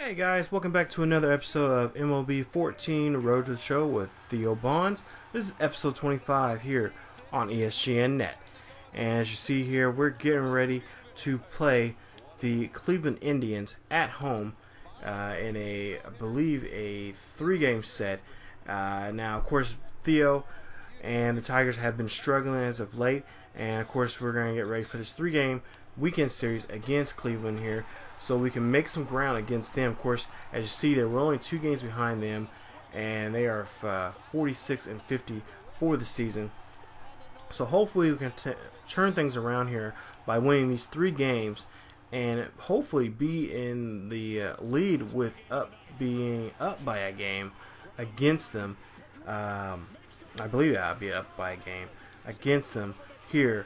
Hey guys, welcome back to another episode of MLB 14 Road to the Show with Theo Bonds. This is episode 25 here on ESGNet. And as you see here, we're getting ready to play the Cleveland Indians at home in I believe, a 3-game set. Now, of course, Theo and the Tigers have been struggling as of late. And, of course, we're going to get ready for this 3-game weekend series against Cleveland here, so we can make some ground against them. Of course, as you see there, we're only 2 games behind them, and they are 46-50 for the season. So hopefully we can turn things around here by winning these 3 games, and hopefully be in the lead with being up by a game against them. I believe I'll be up by a game against them here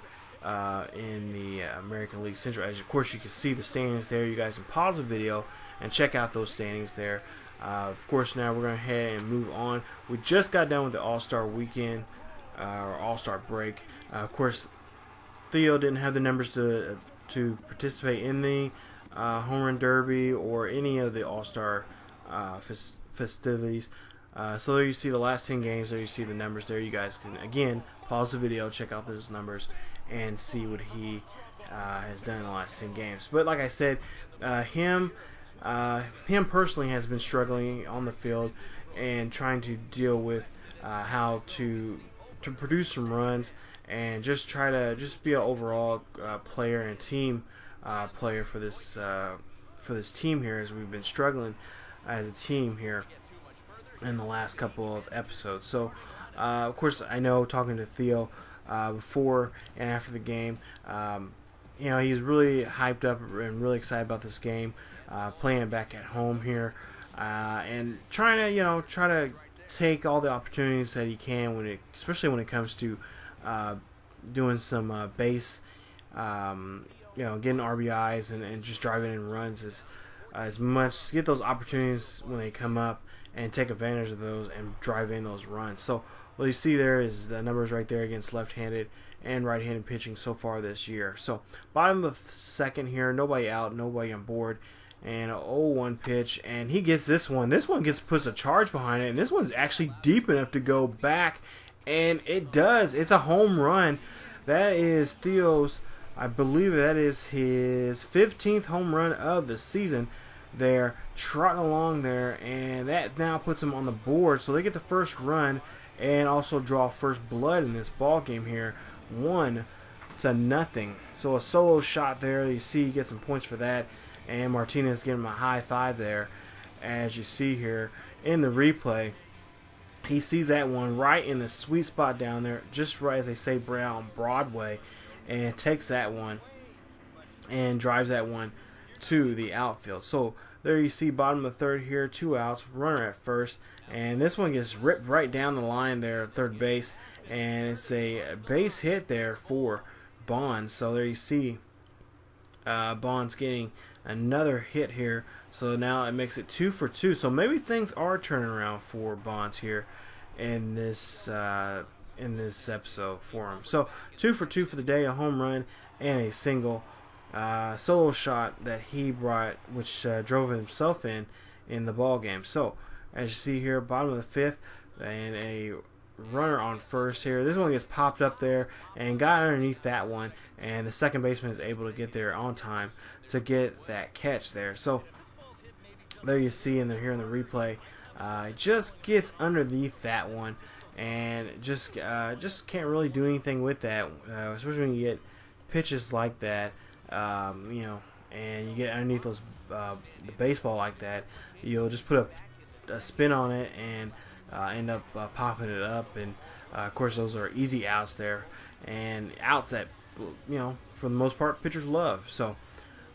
in the American League Central. As of course you can see the standings there. You guys can pause the video and check out those standings there. Of course, now we're going to head and move on. We just got done with the All-Star weekend or All-Star break. Of course, Theo didn't have the numbers to participate in the Home Run Derby or any of the All-Star festivities. So there you see the last 10 games. There you see the numbers there. You guys can again pause the video, check out those numbers, and see what he has done in the last 10 games. But like I said, him personally has been struggling on the field and trying to deal with how to produce some runs and just try to be an overall player and team player for this team here, as we've been struggling as a team here in the last couple of episodes. So of course, I know, talking to Theo before and after the game, he was really hyped up and really excited about this game, playing it back at home here, and trying to take all the opportunities that he can especially when it comes to doing some base, getting RBIs and just driving in runs as much. Get those opportunities when they come up and take advantage of those and drive in those runs. So what you see there is the numbers right there against left-handed and right-handed pitching so far this year. So bottom of the second here, nobody out, nobody on board, and an 0-1 pitch, and he gets this one. This one puts a charge behind it, and this one's actually deep enough to go back, and it does. It's a home run. That is Theo's, I believe that is his 15th home run of the season. They're trotting along there, and that now puts them on the board. So they get the first run and also draw first blood in this ball game here, 1-0. So a solo shot there. You see, you get some points for that, and Martinez getting him a high five there. As you see here in the replay, he sees that one right in the sweet spot down there, just right as they say on Broadway, and takes that one and drives that one to the outfield. So there you see, bottom of the third here, 2 outs, runner at first, and this one gets ripped right down the line there at third base, and it's a base hit there for Bonds. So there you see Bonds getting another hit here, so now it makes it 2 for 2. So maybe things are turning around for Bonds here in this episode for him. So 2 for 2 for the day, a home run and a single. Solo shot that he brought, which drove himself in the ball game. So as you see here, bottom of the 5th, and a runner on first here. This one gets popped up there and got underneath that one, and the second baseman is able to get there on time to get that catch there. So there you see here in the replay, just gets underneath that one, and just can't really do anything with that, especially when you get pitches like that. And you get underneath those the baseball like that, you'll just put a spin on it and end up popping it up. And of course, those are easy outs there, and outs that for the most part pitchers love. So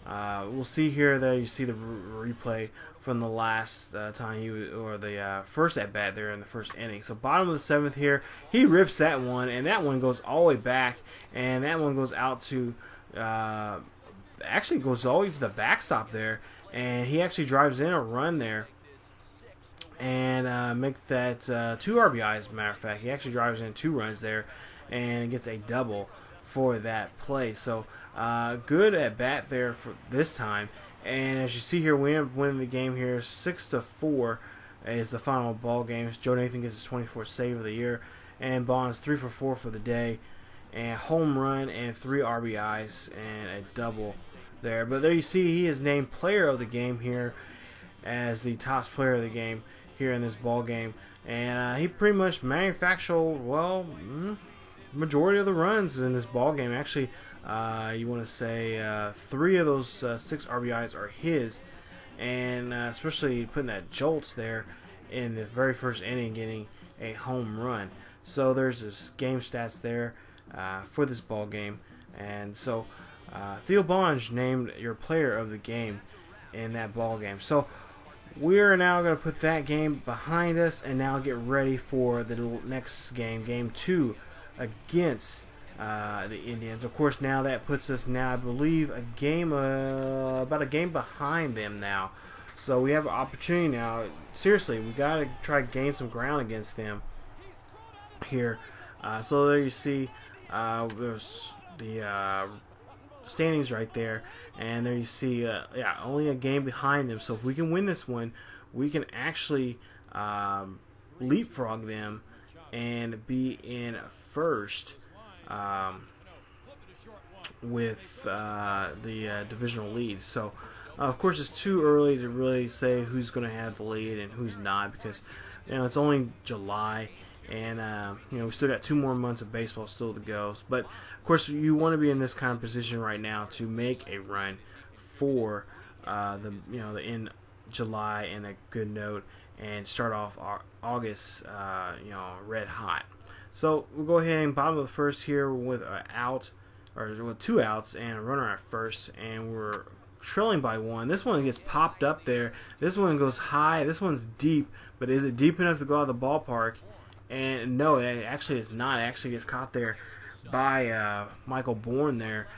we'll see here that you see the replay from the last time the first at bat there in the first inning. So bottom of the 7th here, he rips that one, and that one goes all the way back, and that one goes out to actually goes all the way to the backstop there, and he actually drives in a run there and makes that 2 RBIs. As a matter of fact, he actually drives in 2 runs there and gets a double for that play. So good at bat there for this time, And as you see here, we end up winning the game here 6-4 is the final ball game. Joe Nathan gets his 24th save of the year, and Bonds 3 for 4 for the day, and home run and 3 RBIs and a double there. But there you see he is named player of the game here as the top player of the game here in this ball game, and he pretty much manufactured, well, majority of the runs in this ball game. Actually, you want to say 3 of those 6 RBIs are his, and especially putting that jolt there in the very first inning, getting a home run. So there's this game stats there for this ball game, and so Theo Bonds named your player of the game in that ball game. So we're now going to put that game behind us and now get ready for the next game, game 2 against the Indians. Of course, now that puts us now, I believe, a game about a game behind them now. So we have an opportunity now. Seriously, we got to try to gain some ground against them here. So there you see there's the standings right there, and there you see yeah, only a game behind them. So if we can win this one, we can actually leapfrog them and be in first with the divisional lead. So of course it's too early to really say who's going to have the lead and who's not, because it's only July, and we still got 2 more months of baseball still to go. But of course you want to be in this kind of position right now to make a run for the end July in a good note and start off August red hot. So we'll go ahead and bottom of the first here with with 2 outs and a runner at first, and we're trailing by 1. This one gets popped up there. This one goes high. This one's deep, but is it deep enough to go out of the ballpark? And no, it actually is not. It actually gets caught there by Michael Bourne there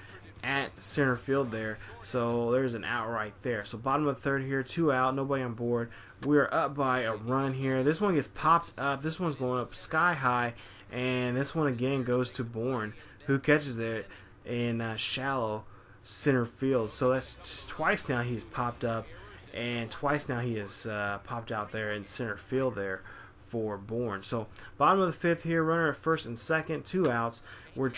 at center field there. So there's an out right there. So bottom of the third here, 2 out, nobody on board. We're up by a run here. This one gets popped up. This one's going up sky high, and this one again goes to Bourne, who catches it in shallow center field. So that's twice now he's popped up, and twice now he has popped out there in center field there for Bourne. So bottom of the 5th here, runner at first and second, 2 outs. We're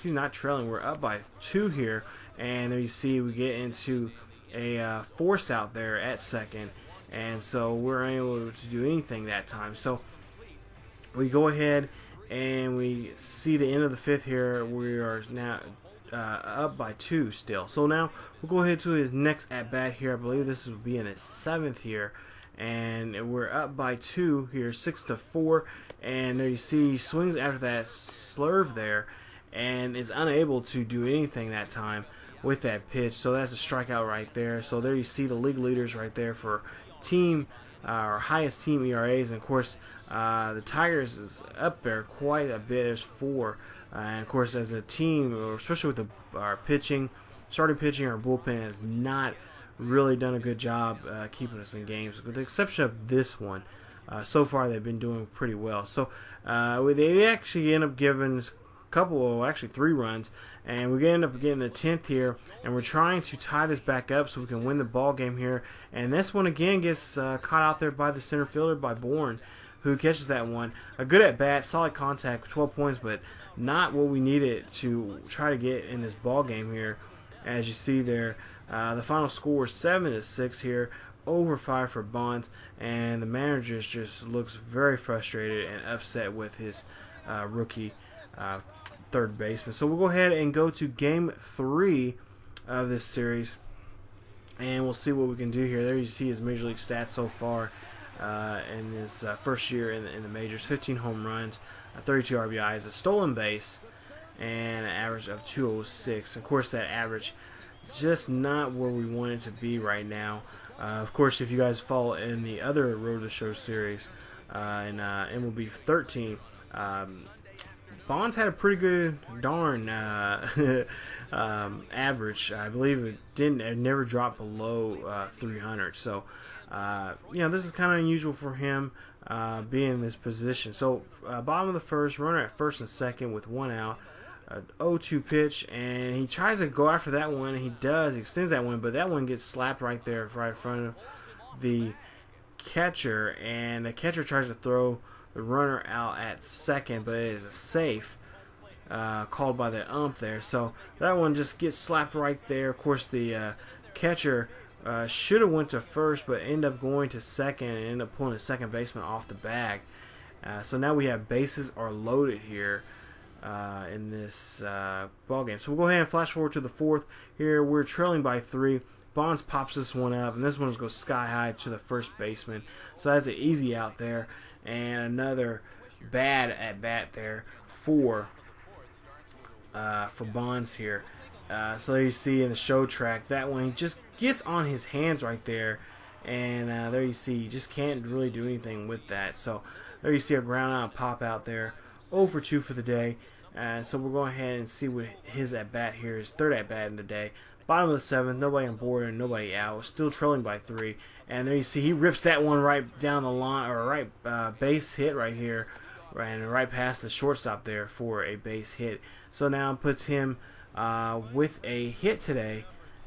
not trailing. We're up by 2 here, and there you see we get into a force out there at second, and so we're unable to do anything that time. So we go ahead and we see the end of the 5th here. We are now up by 2 still. So now we'll go ahead to his next at bat here. I believe this will be in his 7th here, and we're up by 2 here, 6-4. And there you see he swings after that slurve there and is unable to do anything that time with that pitch. So that's a strikeout right there. So there you see the league leaders right there for team or highest team ERAs. And of course the Tigers is up there quite a bit. There's 4. And of course as a team, especially with our pitching, starting pitching, our bullpen has not really done a good job keeping us in games, with the exception of this one. So far they've been doing pretty well. So they actually end up giving actually 3 runs, and we end up getting the 10th here, and we're trying to tie this back up so we can win the ball game here. And this one again gets caught out there by the center fielder, by Bourne, who catches that one. A good at bat, solid contact, 12 points, but not what we needed to try to get in this ball game here. As you see there, the final score is 7-6 here, over 5 for Bonds, and the manager just looks very frustrated and upset with his rookie third baseman. So we'll go ahead and go to game 3 of this series, and we'll see what we can do here. There you see his major league stats so far in his first year in the majors: 15 home runs, 32 RBIs, a stolen base, and an average of 206. Of course, that average just not where we want it to be right now. Of course, if you guys follow in the other Road to Show series in MLB 13, Bonds had a pretty good average. I believe it never dropped below 300. So this is kind of unusual for him being in this position. So bottom of the first, runner at first and second with 1 out. 0-2 pitch, and he tries to go after that one. He does. He extends that one, but that one gets slapped right there, right in front of the catcher, and the catcher tries to throw the runner out at second, but it is a safe called by the ump there. So that one just gets slapped right there. Of course, the catcher should have went to first, but ended up going to second and ended up pulling the second baseman off the bag. So now we have bases are loaded here in this ball game. So we'll go ahead and flash forward to the fourth. Here we're trailing by 3. Bonds pops this one up, and this one goes sky high to the first baseman. So that's an easy out there, and another bad at bat there for Bonds here. So there you see in the show track, that one he just gets on his hands right there, and there you see he just can't really do anything with that. So there you see a ground out pop out there. 0 for 2 for the day. So we'll go ahead and see what his at bat here is. Third at bat in the day. Bottom of the 7th, nobody on board and nobody out. Still trailing by 3. And there you see he rips that one right down the line, or right base hit right here, and right past the shortstop there for a base hit. So now it puts him with a hit today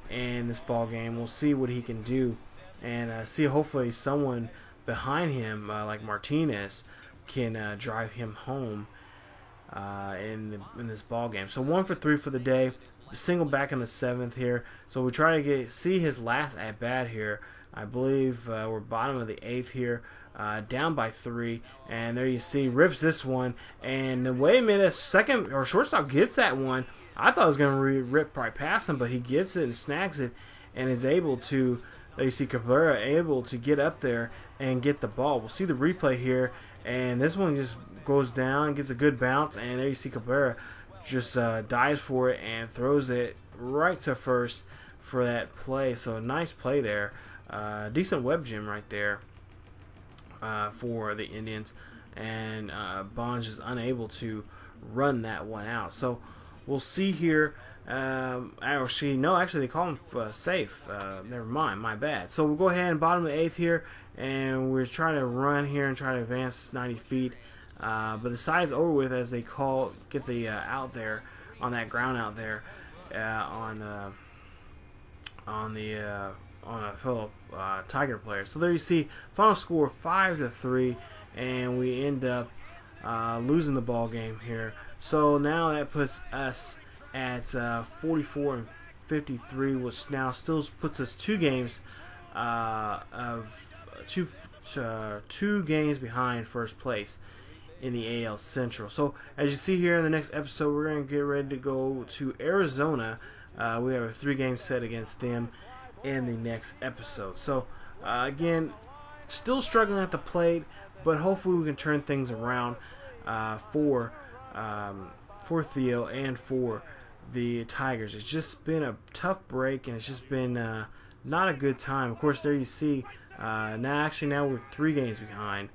in this ball game. We'll see what he can do, and see hopefully someone behind him like Martinez can drive him home in this ball game. So 1 for 3 for the day. Single back in the 7th here. So we try to see his last at bat here. I believe we're bottom of the 8th here, down by 3, and there you see rips this one. And the way a second or shortstop gets that one, I thought it was going to rip right past him, but he gets it and snags it, and is able to. There you see Cabrera able to get up there and get the ball. We'll see the replay here, and this one just goes down, gets a good bounce, and there you see Cabrera just dives for it and throws it right to first for that play. So a nice play there. Decent web gem right there for the Indians. And Bonds is unable to run that one out. So we'll see here. Actually, they call him safe. Never mind, my bad. So we'll go ahead and bottom of the 8th here. And we're trying to run here and try to advance 90 feet. But the side's over with as they get the out there on that ground out there on a fellow Tiger player. So there you see final score 5-3, and we end up losing the ball game here. So now that puts us at 44-53, which now still puts us 2 games two games behind first place in the AL Central. So as you see here in the next episode, we're going to get ready to go to Arizona. We have a 3-game set against them in the next episode. So again, still struggling at the plate, but hopefully we can turn things around for Theo and for the Tigers. It's just been a tough break, and it's just been not a good time. Of course, there you see now we're 3 games behind.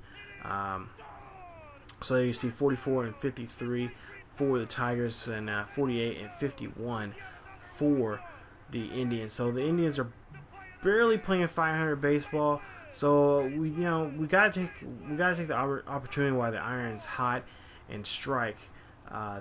So you see 44-53 for the Tigers, and 48-51 for the Indians. So the Indians are barely playing 500 baseball. So we gotta take the opportunity while the iron's hot and strike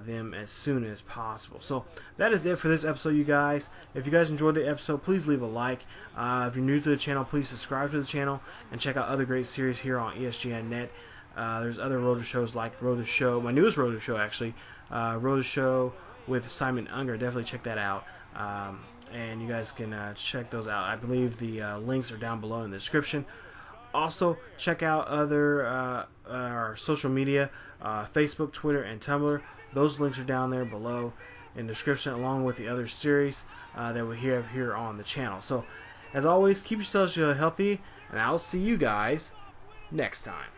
them as soon as possible. So that is it for this episode, you guys. If you guys enjoyed the episode, please leave a like. If you're new to the channel, please subscribe to the channel and check out other great series here on ESGNet. There's other Roto shows like Roto Show, my newest Roto Show actually, Roto Show with Simon Unger. Definitely check that out, and you guys can check those out. I believe the links are down below in the description. Also, check out other our social media, Facebook, Twitter, and Tumblr. Those links are down there below in the description, along with the other series that we have here on the channel. So, as always, keep yourselves healthy, and I'll see you guys next time.